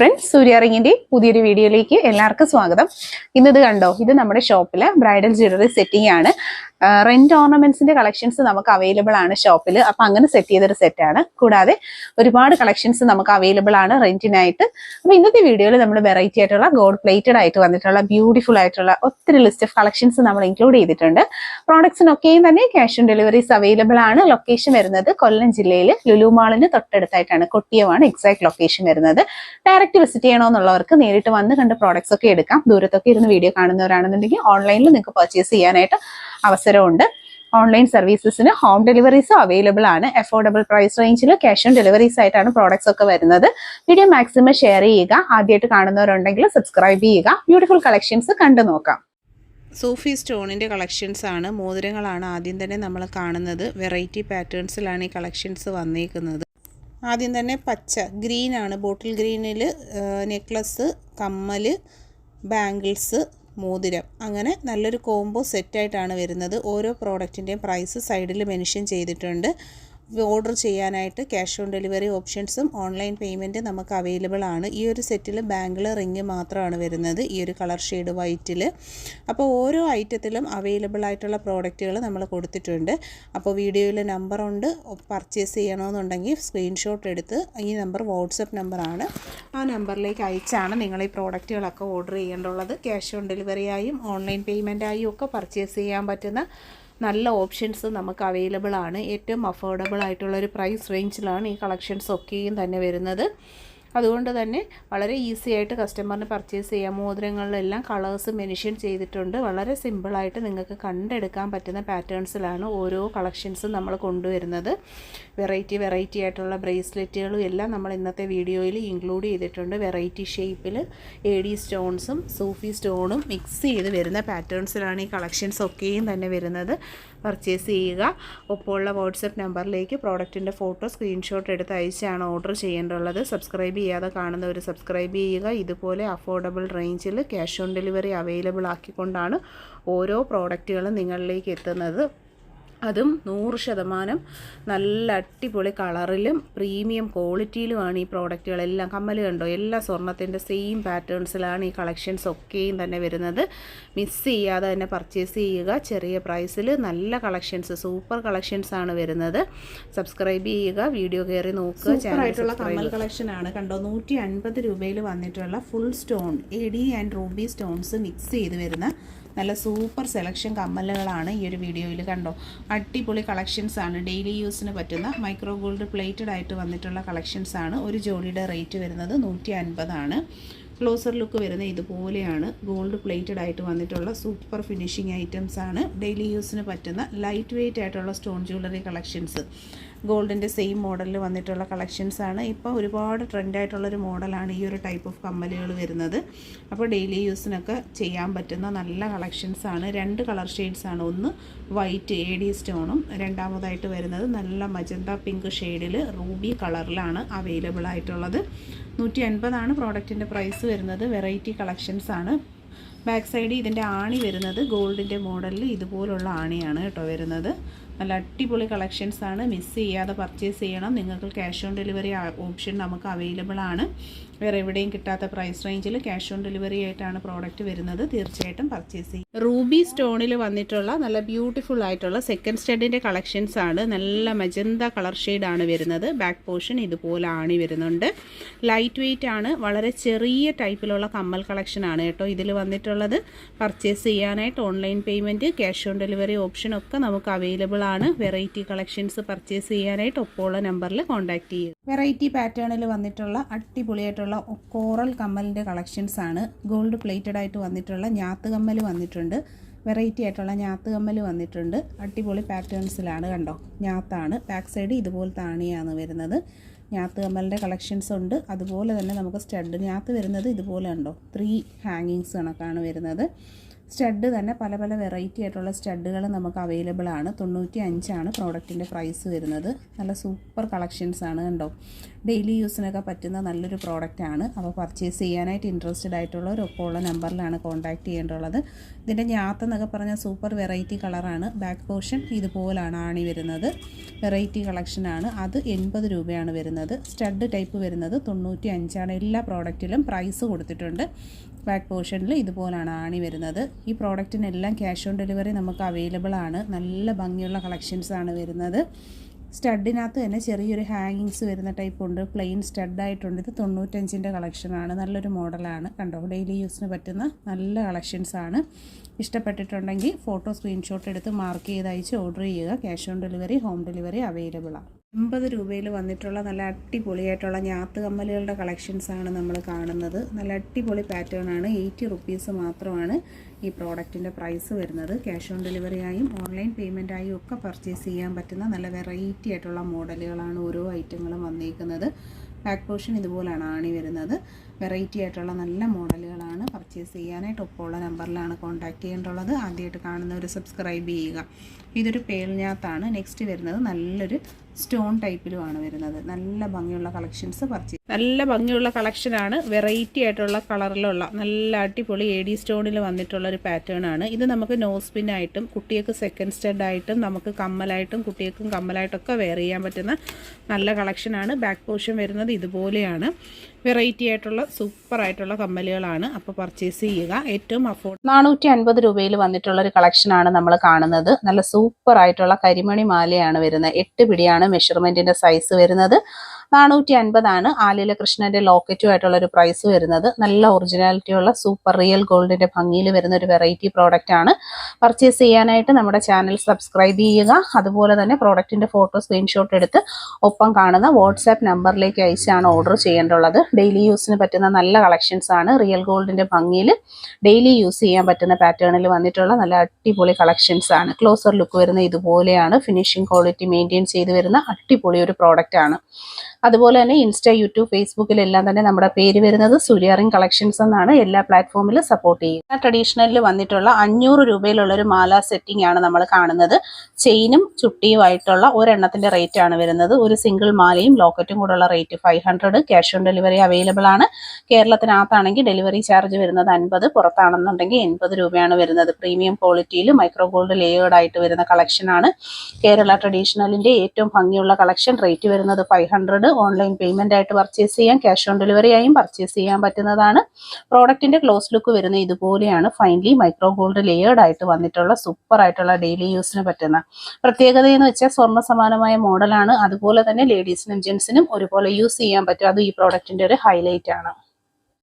Friends, സൂര്യ റിങ്ങിന്റെ പുതിയൊരു വീഡിയോയിലേക്ക് എല്ലാവർക്കും സ്വാഗതം. ഇന്നത് കണ്ടോ, ഇത് നമ്മുടെ ഷോപ്പില് ബ്രൈഡൽ ജ്വല്ലറി സെറ്റിംഗ് ആണ്. റെന്റ് ഓർണമെന്റ്സിന്റെ കളക്ഷൻസ് നമുക്ക് അവൈലബിൾ ആണ് ഷോപ്പിൽ. അപ്പൊ അങ്ങനെ സെറ്റ് ചെയ്തൊരു സെറ്റാണ്. കൂടാതെ ഒരുപാട് കളക്ഷൻസ് നമുക്ക് അവൈലബിൾ ആണ് റെന്റിനായിട്ട്. അപ്പൊ ഇന്നത്തെ വീഡിയോയിൽ നമ്മൾ വെറൈറ്റി ആയിട്ടുള്ള ഗോൾഡ് പ്ലേറ്റഡ് ആയിട്ട് വന്നിട്ടുള്ള ബ്യൂട്ടിഫുൾ ആയിട്ടുള്ള ഒത്തിരി ലിസ്റ്റ് ഓഫ് കളക്ഷൻസ് നമ്മൾ ഇൻക്ലൂഡ് ചെയ്തിട്ടുണ്ട്. പ്രോഡക്ട്സിനൊക്കെയും തന്നെ ക്യാഷ് ഓൺ ഡെലിവറീസ് അവൈലബിൾ ആണ്. ലൊക്കേഷൻ വരുന്നത് കൊല്ലം ജില്ലയിൽ ലുലു മാളിന് തൊട്ടടുത്തായിട്ടാണ്. കൊട്ടിയമാണ് എക്സാക്ട് ലൊക്കേഷൻ വരുന്നത്. ഡയറക്റ്റ് വിസിറ്റ് ചെയ്യണമെന്നുള്ളവർക്ക് നേരിട്ട് വന്ന് കണ്ട് പ്രോഡക്ട്സ് ഒക്കെ എടുക്കാം. ദൂരത്തൊക്കെ ഇരുന്ന് വീഡിയോ കാണുന്നവരാണെന്നുണ്ടെങ്കിൽ ഓൺലൈനിൽ നിങ്ങൾക്ക് പർച്ചേസ് ചെയ്യാനായിട്ട് അവസരമുണ്ട്. ഓൺലൈൻ സർവീസസിന് ഹോം ഡെലിവറീസും അവൈലബിൾ ആണ്. അഫോർഡബിൾ പ്രൈസ് റേഞ്ചിൽ ക്യാഷ് ഓൺ ഡെലിവറീസ് ആയിട്ടാണ് പ്രോഡക്ട്സ് ഒക്കെ വരുന്നത്. വീഡിയോ മാക്സിമം ഷെയർ ചെയ്യുക. ആദ്യമായിട്ട് കാണുന്നവരുണ്ടെങ്കിൽ സബ്സ്ക്രൈബ് ചെയ്യുക. ബ്യൂട്ടിഫുൾ കളക്ഷൻസ് കണ്ടു നോക്കാം. സൂഫി സ്റ്റോണിൻ്റെ കളക്ഷൻസ് ആണ്. മോതിരങ്ങളാണ് ആദ്യം തന്നെ നമ്മൾ കാണുന്നത്. വെറൈറ്റി പാറ്റേൺസിലാണ് ഈ കളക്ഷൻസ് വന്നേക്കുന്നത്. ആദ്യം തന്നെ പച്ച ഗ്രീനാണ്, ബോട്ടിൽ ഗ്രീനിൽ നെക്ലസ്, കമ്മൽ, ബാംഗിൾസ്, മോതിരം, അങ്ങനെ നല്ലൊരു കോംബോ സെറ്റായിട്ടാണ് വരുന്നത്. ഓരോ പ്രോഡക്റ്റിൻ്റെയും പ്രൈസ് സൈഡിൽ മെൻഷൻ ചെയ്തിട്ടുണ്ട്. ഓർഡർ ചെയ്യാനായിട്ട് ക്യാഷ് ഓൺ ഡെലിവറി ഓപ്ഷൻസും ഓൺലൈൻ പേയ്മെൻറ്റ് നമുക്ക് അവൈലബിൾ ആണ്. ഈ ഒരു സെറ്റിൽ ബാംഗിൾ റിങ് മാത്രമാണ് വരുന്നത്, ഈ ഒരു കളർ ഷെയ്ഡ് വൈറ്റിൽ. അപ്പോൾ ഓരോ ഐറ്റത്തിലും അവൈലബിൾ ആയിട്ടുള്ള പ്രോഡക്റ്റുകൾ നമ്മൾ കൊടുത്തിട്ടുണ്ട്. അപ്പോൾ വീഡിയോയിൽ നമ്പറുണ്ട്. പർച്ചേസ് ചെയ്യണമെന്നുണ്ടെങ്കിൽ സ്ക്രീൻഷോട്ട് എടുത്ത്, ഈ നമ്പർ വാട്സപ്പ് നമ്പറാണ്, ആ നമ്പറിലേക്ക് അയച്ചാണ് നിങ്ങൾ ഈ പ്രോഡക്റ്റുകളൊക്കെ ഓർഡർ ചെയ്യേണ്ടുള്ളത്. ക്യാഷ് ഓൺ ഡെലിവറിയായും ഓൺലൈൻ പേയ്മെൻറ്റായും ഒക്കെ പർച്ചേസ് ചെയ്യാൻ പറ്റുന്ന നല്ല ഓപ്ഷൻസ് നമുക്ക് അവൈലബിൾ ആണ്. ഏറ്റവും അഫോർഡബിൾ ആയിട്ടുള്ള ഒരു പ്രൈസ് റേഞ്ചിലാണ് ഈ കളക്ഷൻസ് ഒക്കെയും തന്നെ വരുന്നത്. അതുകൊണ്ട് തന്നെ വളരെ ഈസി ആയിട്ട് കസ്റ്റമറിന് പർച്ചേസ് ചെയ്യാം. മോതിരങ്ങളിലെല്ലാം കളേഴ്സ് മെൻഷൻ ചെയ്തിട്ടുണ്ട്. വളരെ സിമ്പിളായിട്ട് നിങ്ങൾക്ക് കണ്ടെടുക്കാൻ പറ്റുന്ന പാറ്റേൺസിലാണ് ഓരോ കളക്ഷൻസും നമ്മൾ കൊണ്ടുവരുന്നത്. വെറൈറ്റി ആയിട്ടുള്ള ബ്രേസ്ലെറ്റുകളും എല്ലാം നമ്മൾ ഇന്നത്തെ വീഡിയോയിൽ ഇൻക്ലൂഡ് ചെയ്തിട്ടുണ്ട്. വെറൈറ്റി ഷേപ്പിൽ AD സ്റ്റോൺസും സൂഫി സ്റ്റോണും മിക്സ് ചെയ്ത് വരുന്ന പാറ്റേൺസിലാണ് ഈ കളക്ഷൻസ് ഒക്കെയും തന്നെ വരുന്നത്. പർച്ചേസ് ചെയ്യുക. ഒപ്പമുള്ള വാട്സപ്പ് നമ്പറിലേക്ക് പ്രോഡക്റ്റിൻ്റെ ഫോട്ടോ സ്ക്രീൻഷോട്ട് എടുത്ത് അയച്ചാണ് ഓർഡർ ചെയ്യേണ്ടുള്ളത്. സബ്സ്ക്രൈബ് ചെയ്യാതെ കാണുന്നവർ സബ്സ്ക്രൈബ് ചെയ്യുക. ഇതുപോലെ അഫോർഡബിൾ റേഞ്ചിൽ ക്യാഷ് ഓൺ ഡെലിവറി അവൈലബിൾ ആക്കിക്കൊണ്ടാണ് ഓരോ പ്രോഡക്റ്റുകളും നിങ്ങളിലേക്ക് എത്തുന്നത്. അതും 100% നല്ല അടിപൊളി കളറിലും പ്രീമിയം ക്വാളിറ്റിയിലുമാണ് ഈ പ്രോഡക്റ്റുകളെല്ലാം. കമ്മൽ കണ്ടോ, എല്ലാ സ്വർണ്ണത്തിൻ്റെ സെയിം പാറ്റേൺസിലാണ് ഈ കളക്ഷൻസ് ഒക്കെയും തന്നെ വരുന്നത്. മിസ് ചെയ്യാതെ തന്നെ പർച്ചേസ് ചെയ്യുക. ചെറിയ പ്രൈസിൽ നല്ല കളക്ഷൻസ്, സൂപ്പർ കളക്ഷൻസ് ആണ് വരുന്നത്. സബ്സ്ക്രൈബ് ചെയ്യുക, വീഡിയോ കയറി നോക്കുക. ചാനലായിട്ടുള്ള കമ്മൽ കളക്ഷനാണ് കണ്ടോ, 150 രൂപയിൽ വന്നിട്ടുള്ള full stone AD and Ruby stones mix ചെയ്ത് വരുന്ന നല്ല സൂപ്പർ സെലക്ഷൻ കമ്മലുകളാണ് ഈ ഒരു വീഡിയോയിൽ കണ്ടോ. അടിപൊളി കളക്ഷൻസ് ആണ്. ഡെയിലി യൂസിന് പറ്റുന്ന മൈക്രോ ഗോൾഡ് പ്ലേറ്റഡ് ആയിട്ട് വന്നിട്ടുള്ള കളക്ഷൻസ് ആണ്. ഒരു ജോഡിയുടെ റേറ്റ് വരുന്നത് 150 ആണ്. ക്ലോസർ ലുക്ക് വരുന്ന ഇതുപോലെയാണ്. ഗോൾഡ് പ്ലേറ്റഡ് ആയിട്ട് വന്നിട്ടുള്ള സൂപ്പർ ഫിനിഷിംഗ് ഐറ്റംസ് ആണ്. ഡെയിലി യൂസിന് പറ്റുന്ന ലൈറ്റ് വെയ്റ്റ് ആയിട്ടുള്ള സ്റ്റോൺ ജ്വല്ലറി കളക്ഷൻസ്. ഗോൾഡിൻ്റെ സെയിം മോഡലിൽ വന്നിട്ടുള്ള കളക്ഷൻസ് ആണ്. ഇപ്പോൾ ഒരുപാട് ട്രെൻഡായിട്ടുള്ളൊരു മോഡലാണ് ഈ ഒരു ടൈപ്പ് ഓഫ് കമ്മലുകൾ വരുന്നത്. അപ്പോൾ ഡെയിലി യൂസിനൊക്കെ ചെയ്യാൻ പറ്റുന്ന നല്ല കളക്ഷൻസ് ആണ്. 2 കളർ ഷെയ്ഡ്സ് ആണ്. ഒന്ന് വൈറ്റ് AD സ്റ്റോണും, രണ്ടാമതായിട്ട് വരുന്നത് നല്ല മജന്ത പിങ്ക് ഷെയ്ഡിൽ റൂബി കളറിലാണ് അവൈലബിൾ ആയിട്ടുള്ളത്. 150 ആണ് പ്രോഡക്റ്റിൻ്റെ പ്രൈസ് വരുന്നത്. വെറൈറ്റി കളക്ഷൻസ് ആണ്. ബാക്ക് സൈഡ് ഇതിൻ്റെ ആണി വരുന്നത് ഗോൾഡിൻ്റെ മോഡലിൽ ഇതുപോലുള്ള ആണിയാണ് കേട്ടോ വരുന്നത്. നല്ല അടിപൊളി കളക്ഷൻസ് ആണ്. മിസ് ചെയ്യാതെ പർച്ചേസ് ചെയ്യണം. നിങ്ങൾക്ക് ക്യാഷ് ഓൺ ഡെലിവറി ഓപ്ഷൻ നമുക്ക് അവൈലബിൾ ആണ്. വേറെ എവിടെയും കിട്ടാത്ത പ്രൈസ് റേഞ്ചിൽ ക്യാഷ് ഓൺ ഡെലിവറി ആയിട്ടാണ് പ്രോഡക്റ്റ് വരുന്നത്. തീർച്ചയായിട്ടും പർച്ചേസ് ചെയ്യും. റൂബി സ്റ്റോണിൽ വന്നിട്ടുള്ള നല്ല ബ്യൂട്ടിഫുൾ ആയിട്ടുള്ള സെക്കൻഡ് സ്റ്റഡിൻ്റെ കളക്ഷൻസ് ആണ്. നല്ല മജന്ത കളർ ഷെയ്ഡാണ് വരുന്നത്. ബാക്ക് പോർഷൻ ഇതുപോലെ ആണി വരുന്നുണ്ട്. ലൈറ്റ് വെയ്റ്റ് ആണ്. വളരെ ചെറിയ ടൈപ്പിലുള്ള കമ്മൽ കളക്ഷൻ ആണ് കേട്ടോ ഇതിൽ വന്നിട്ടുള്ളത്. പർച്ചേസ് ചെയ്യാനായിട്ട് online payment, cash on delivery option ഒക്കെ നമുക്ക് അവൈലബിൾ ആണ്. വെറൈറ്റി കളക്ഷൻസ് പർച്ചേസ് ചെയ്യാനായിട്ട് ഒപ്പമുള്ള നമ്പറിൽ കോൺടാക്ട് ചെയ്യുക. വെറൈറ്റി പാറ്റേണിൽ വന്നിട്ടുള്ള അടിപൊളിയായിട്ടുള്ള കോറൽ കമ്മലിൻ്റെ കളക്ഷൻസ് ആണ്. ഗോൾഡ് പ്ലേറ്റഡ് ആയിട്ട് വന്നിട്ടുള്ള ഞാത്ത് കമ്മൽ വന്നിട്ടുണ്ട്. വെറൈറ്റി ആയിട്ടുള്ള ഞാത്ത് കമ്മൽ വന്നിട്ടുണ്ട്. അടിപൊളി പാറ്റേൺസിലാണ് കണ്ടോ. ഞാത്താണ്. ബാക്ക് സൈഡ് ഇതുപോലത്തെ ആണിയാണ് വരുന്നത്. ഞാത്ത് കമ്മലിൻ്റെ കളക്ഷൻസ് ഉണ്ട്. അതുപോലെ തന്നെ നമുക്ക് സ്റ്റഡ് ഞാത്ത് വരുന്നത് ഇതുപോലെ ഉണ്ടോ, 3 ഹാങ്ങിങ്സ് കണക്കാണ് വരുന്നത്. സ്റ്റഡ് തന്നെ പല പല വെറൈറ്റി ആയിട്ടുള്ള സ്റ്റഡുകൾ നമുക്ക് അവൈലബിൾ ആണ്. 95 ആണ് പ്രോഡക്റ്റിൻ്റെ പ്രൈസ് വരുന്നത്. നല്ല സൂപ്പർ കളക്ഷൻസ് ആണ് കണ്ടോ. ഡെയിലി യൂസിനൊക്കെ പറ്റുന്ന നല്ലൊരു പ്രോഡക്റ്റാണ്. അപ്പോൾ പർച്ചേസ് ചെയ്യാനായിട്ട് ഇൻട്രസ്റ്റഡ് ആയിട്ടുള്ളവർ ഒപ്പമുള്ള നമ്പറിലാണ് കോൺടാക്റ്റ് ചെയ്യേണ്ടുള്ളത്. ഇതിൻ്റെ ഞാത്തെന്നൊക്കെ പറഞ്ഞാൽ സൂപ്പർ വെറൈറ്റി കളറാണ്. ബാക്ക് പോർഷൻ ഇതുപോലാണ് ആണി വരുന്നത്. വെറൈറ്റി കളക്ഷനാണ്. അത് 80 രൂപയാണ് വരുന്നത്. സ്റ്റഡ് ടൈപ്പ് വരുന്നത് 95 എല്ലാ പ്രോഡക്റ്റിലും പ്രൈസ് കൊടുത്തിട്ടുണ്ട്. ബാക്ക് പോർഷനിൽ ഇതുപോലാണ് ആണി വരുന്നത്. ഈ പ്രോഡക്റ്റിനെല്ലാം ക്യാഷ് ഓൺ ഡെലിവറി നമുക്ക് അവൈലബിൾ ആണ്. നല്ല ഭംഗിയുള്ള കളക്ഷൻസാണ് വരുന്നത്. സ്റ്റഡിനകത്ത് തന്നെ ചെറിയൊരു ഹാങ്ങിങ്സ് വരുന്ന ടൈപ്പ് ഉണ്ട്. പ്ലെയിൻ സ്റ്റഡായിട്ടുണ്ട്. ഇത് 95 കളക്ഷനാണ്. നല്ലൊരു മോഡലാണ്. കണ്ടോ, ഡെയിലി യൂസിന് പറ്റുന്ന നല്ല കളക്ഷൻസാണ്. ഇഷ്ടപ്പെട്ടിട്ടുണ്ടെങ്കിൽ ഫോട്ടോ സ്ക്രീൻഷോട്ട് എടുത്ത് മാർക്ക് ചെയ്ത് അയച്ച് ഓർഡർ ചെയ്യുക. Cash on delivery, home delivery അവൈലബിളാണ്. 50 രൂപയിൽ വന്നിട്ടുള്ള നല്ല അടിപൊളിയായിട്ടുള്ള ഞാത്ത് കമ്മലുകളുടെ കളക്ഷൻസാണ് നമ്മൾ കാണുന്നത്. നല്ല അടിപൊളി പാറ്റേൺ ആണ്. 80 റുപ്പീസ് മാത്രമാണ് ഈ പ്രോഡക്റ്റിൻ്റെ പ്രൈസ് വരുന്നത്. ക്യാഷ് ഓൺ ഡെലിവറി ആയും ഓൺലൈൻ പേയ്മെൻ്റ് ആയും ഒക്കെ പർച്ചേസ് ചെയ്യാൻ പറ്റുന്ന നല്ല വെറൈറ്റി ആയിട്ടുള്ള മോഡലുകളാണ് ഓരോ ഐറ്റങ്ങളും വന്നിരിക്കുന്നത്. ബാക്ക് പോർഷൻ ഇതുപോലാണ് ആണി വരുന്നത്. വെറൈറ്റി ആയിട്ടുള്ള നല്ല മോഡലുകളാണ്. പർച്ചേസ് ചെയ്യാനായിട്ട് ഒപ്പമുള്ള നമ്പറിലാണ് കോൺടാക്റ്റ് ചെയ്യേണ്ടുള്ളത്. ആദ്യമായിട്ട് കാണുന്നവർ സബ്സ്ക്രൈബ് ചെയ്യുക. ഇതൊരു പേൾഞ്ഞാത്താണ്. നെക്സ്റ്റ് വരുന്നത് നല്ലൊരു സ്റ്റോൺ ടൈപ്പിലുമാണ് വരുന്നത്. നല്ല ഭംഗിയുള്ള കളക്ഷൻസ് നല്ല ഭംഗിയുള്ള കളക്ഷനാണ്. വെറൈറ്റി ആയിട്ടുള്ള കളറിലുള്ള നല്ല അടിപൊളി AD സ്റ്റോണിൽ വന്നിട്ടുള്ള ഒരു പാറ്റേൺ ആണ്. ഇത് നമുക്ക് നോസ്പിന്നായിട്ടും കുട്ടികൾക്ക് സെക്കൻഡ് സ്റ്റഡായിട്ടും നമുക്ക് കമ്മലായിട്ടും കുട്ടികൾക്കും കമ്മലായിട്ടൊക്കെ വെയർ ചെയ്യാൻ പറ്റുന്ന നല്ല കളക്ഷനാണ്. ബാക്ക് പോർഷൻ വരുന്നത് ഇതുപോലെയാണ്. വെറൈറ്റി ആയിട്ടുള്ള സൂപ്പർ ആയിട്ടുള്ള കമ്മലുകളാണ്. അപ്പോൾ പർച്ചേസ് ചെയ്യുക. ഏറ്റവും 450 രൂപയിൽ വന്നിട്ടുള്ള ഒരു കളക്ഷനാണ് നമ്മൾ കാണുന്നത്. നല്ല സൂപ്പർ ആയിട്ടുള്ള കരിമണി മാലയാണ് വരുന്നത്. 8 പിടിയാണ് മെഷർമെന്റിന്റെ സൈസ് വരുന്നത്. 450 ആണ്. ആലില കൃഷ്ണന്റെ ലോക്കറ്റും ആയിട്ടുള്ള ഒരു പ്രൈസ് വരുന്നത്. നല്ല ഒറിജിനാലിറ്റി ഉള്ള സൂപ്പർ റിയൽ ഗോൾഡിന്റെ ഭംഗിയിൽ വരുന്ന ഒരു വെറൈറ്റി പ്രോഡക്റ്റ് ആണ്. പർച്ചേസ് ചെയ്യാനായിട്ട് നമ്മുടെ ചാനൽ സബ്സ്ക്രൈബ് ചെയ്യുക. അതുപോലെ തന്നെ പ്രോഡക്റ്റിന്റെ ഫോട്ടോ സ്ക്രീൻഷോട്ട് എടുത്ത് ഒപ്പം കാണുന്ന വാട്സാപ്പ് നമ്പറിലേക്ക് അയച്ചാണ് ഓർഡർ ചെയ്യേണ്ടുള്ളത്. ഡെയിലി യൂസിന് പറ്റുന്ന നല്ല കളക്ഷൻസ് ആണ്. റിയൽ ഗോൾഡിന്റെ ഭംഗിയിൽ ഡെയിലി യൂസ് ചെയ്യാൻ പറ്റുന്ന പാറ്റേണിൽ വന്നിട്ടുള്ള നല്ല അടിപൊളി കളക്ഷൻസ് ആണ്. ക്ലോസർ ലുക്ക് വരുന്ന ഇതുപോലെയാണ്. ഫിനിഷിംഗ് ക്വാളിറ്റി മെയിൻറ്റെയിൻ ചെയ്ത് വരുന്ന അടിപൊളി ഒരു പ്രോഡക്റ്റ് ആണ്. അതുപോലെ തന്നെ ഇൻസ്റ്റ, യൂട്യൂബ്, ഫേസ്ബുക്കിലെല്ലാം തന്നെ നമ്മുടെ പേര് വരുന്നത് സൂര്യ റിംഗ് കളക്ഷൻസ് എന്നാണ്. എല്ലാ പ്ലാറ്റ്ഫോമിലും സപ്പോർട്ട് ചെയ്യുക. ട്രഡീഷണലിൽ വന്നിട്ടുള്ള 500 രൂപയിലുള്ള ഒരു മാല സെറ്റിംഗ് ആണ് നമ്മൾ കാണുന്നത്. ചെയിനും ചുട്ടിയുമായിട്ടുള്ള ഒരെണ്ണത്തിന്റെ റേറ്റ് ആണ് വരുന്നത്. ഒരു സിംഗിൾ മാലയും ലോക്കറ്റും കൂടെയുള്ള rate 500. Cash on delivery available ആണ്. കേരളത്തിനകത്താണെങ്കിൽ ഡെലിവറി ചാർജ് വരുന്നത് 50, പുറത്താണെന്നുണ്ടെങ്കിൽ 80 രൂപയാണ് വരുന്നത്. പ്രീമിയം ക്വാളിറ്റിയിൽ മൈക്രോ ഗോൾഡ് ലേയേർഡ് ആയിട്ട് വരുന്ന കളക്ഷൻ ആണ്. കേരള ട്രഡീഷണലിന്റെ ഏറ്റവും ഭംഗിയുള്ള കളക്ഷൻ. റേറ്റ് വരുന്നത് 500. ഓൺലൈൻ പേയ്മെന്റ് ആയിട്ട് പർച്ചേസ് ചെയ്യാം. ക്യാഷ് ഓൺ ഡെലിവറി ആയും പർച്ചേസ് ചെയ്യാൻ പറ്റുന്നതാണ്. പ്രോഡക്റ്റിന്റെ ക്ലോസ് ലുക്ക് വരുന്നത് ഇതുപോലെയാണ്. ഫൈനലി മൈക്രോ ഗോൾഡ് ലേയേർഡ് ആയിട്ട് വന്നിട്ടുള്ള സൂപ്പർ ആയിട്ടുള്ള ഡെയിലി യൂസിന് പറ്റുന്ന പ്രത്യേകത എന്ന് വെച്ചാൽ സ്വർണ്ണ സമാനമായ മോഡലാണ്. അതുപോലെ തന്നെ ലേഡീസിനും ജെന്റ്സിനും ഒരുപോലെ യൂസ് ചെയ്യാൻ പറ്റും. അത് ഈ പ്രോഡക്റ്റിന്റെ ഒരു ഹൈലൈറ്റ് ആണ്.